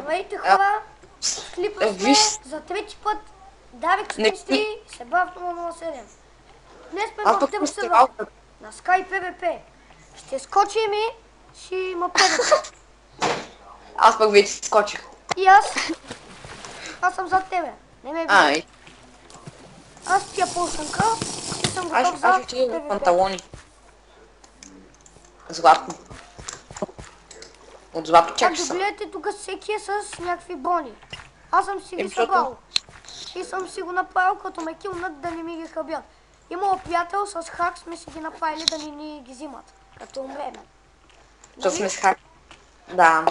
Здравейте хора, в клипа сме за трети път. Дарик 43 се бавно 07. Днес сме в тъп сервер на Sky PvP. Ще скочим и ще има PvP. Аз пък вече скочих. И аз. Аз съм зад тебе. Не ме виждаш. Аз тия полшанка и съм готов за PvP. Панталони. Златно. От злато чак Както гледате, тук всеки е с някакви брони. Аз съм си ги събрал. И съм си го направил, като ме килнат да не ми ги хабят. Имало приятел с хак сме си ги направили да не ни ги взимат. Като умрем. То сме с хак. Да.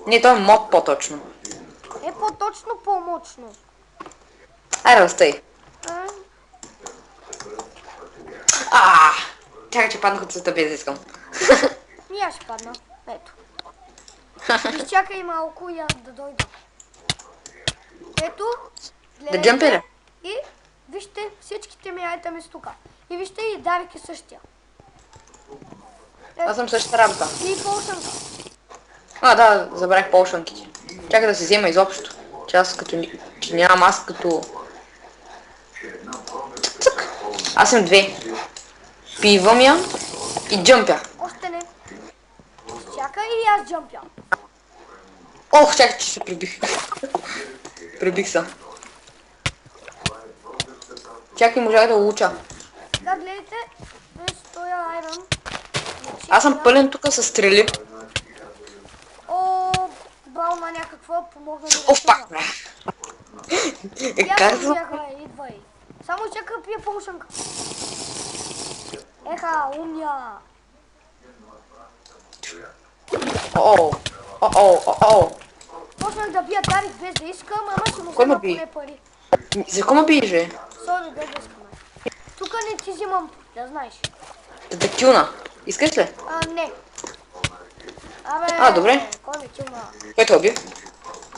Не, то е мод по-точно. Е по-точно, по-мощно. Айде, стай. Чакай, че паднах от света без да искам. И аз ще падна. Ето. Изчакай малко и аз да дойда. Ето. Да джампера. И вижте всичките ми айтеми с тука. И вижте и Дарик е същия. Аз съм същата работа. И полшанка. Да, забравих полшанките. Чакай да се взема изобщо. Че аз като... че нямам аз като... Цък. Аз съм две. Пивам я и джампя. Още не. Чакай и аз джампя. Ох, чакай, че се прибих. Прибих се. Чакай, можах да улуча. Да, гледайте, стоя айрон. Аз съм пълен тук с стрели. О, бал на някаква помогна ми. О, пак бе. Казвам. Идвай. Само чакай пия полшанка. Еха, умня. Почнах да бия Дарик без да искам, ама ще му взема поне пари. За кого ме биеш, бе? Сори, без да искам. Тук не ти взимам, да знаеш. Да килна. Искаш ли? Не. Абе, добре. кой ме килна? Кой те уби?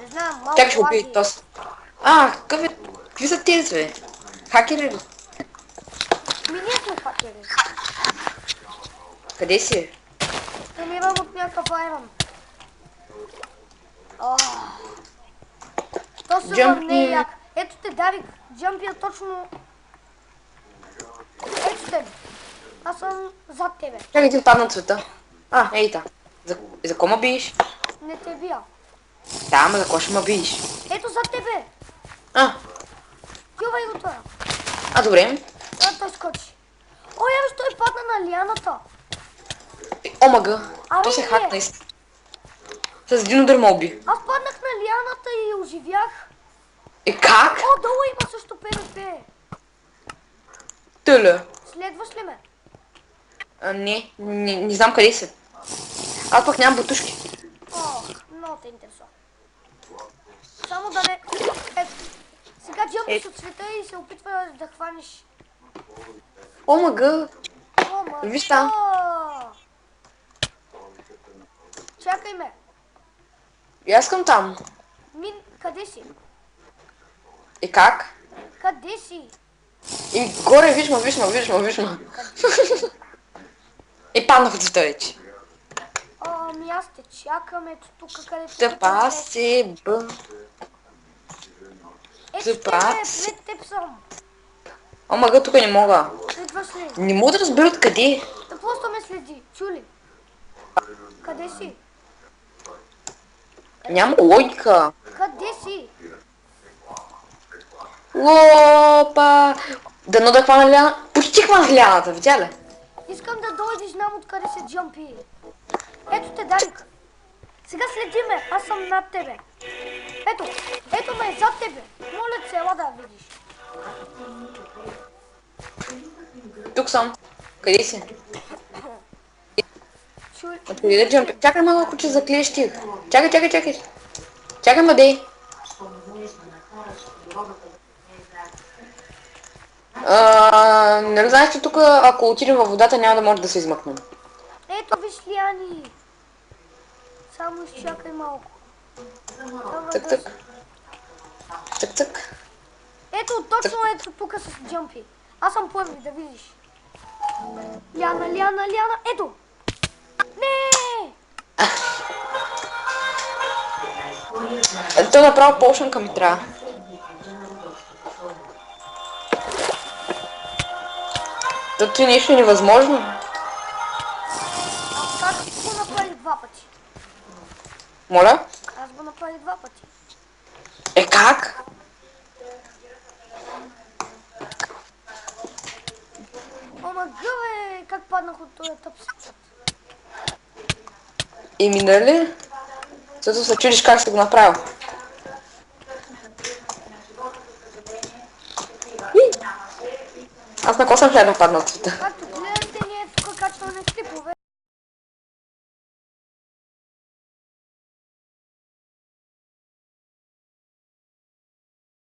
Не знам, малко Чакай, ще уби тос. Какви са тези, бе? Хакери ли? Ние сме хакери. Къде си? Тренирам от някакъв айрон. То се върне як. Ето те, Дарик, джампия точно. Ето те. Аз съм зад тебе. Чакай, ти падна от света. Ей та. За кого ме биеш? Не те бия. Да, ама за кого ще ме биеш? Ето зад тебе. Килвай го това. Добре. Той скочи. Виж, той падна на лианата. Омага. То се хакна истина. С един удар ме уби. Аз паднах на лианата и оживях. Как? Долу има също PvP. Тъля. Следваш ли ме? Не знам къде си. Аз пък нямам бутушки. Много те интересува. Само да не... Ето. Сега джампиш от света и се опитва да хванеш. Омага. Виж там. Чакай ме. И аз искам там. Къде си? И как? Къде си? И горе, виж ма. И паднах от света вече. Аз те чакам, ето тук където... Тъпа си, бъ. Ето пред теб съм. Омага, тук не мога. Следваш ли? Не мога да разбера откъде. Да просто ме следи, чули? Къде си? Няма логика. Къде си? Опа! Дано да хвана ляна. Почти хванах ляната, видя ли? Искам да дойдеш, знам откъде се джампи. Ето те, Дарик. Сега следи ме, аз съм над тебе. Ето ме, зад тебе. Моля се, ела да видиш. Тук съм. Къде си? Преди да джампи. Чакай малко, че заклещих. Чакай. Чакай, мадей. Не знаеш, че тук, ако отидем във водата, няма да може да се измъкнем. Ето виж лиани. Само изчакай малко. Цък. Ето, точно ето тук с джампи. Аз съм първи, да видиш. Ляна. Ето. Не! То направо полшанка ми трябва. То ти нещо е невъзможно. Аз как го направих 2 пъти? Моля? Аз го направих 2 пъти. Е как? Ама гъве, как паднах от този тъп свят. Еми нали? Зато се чудиш как си го направил. Аз на кой съм хляда падна от света? Както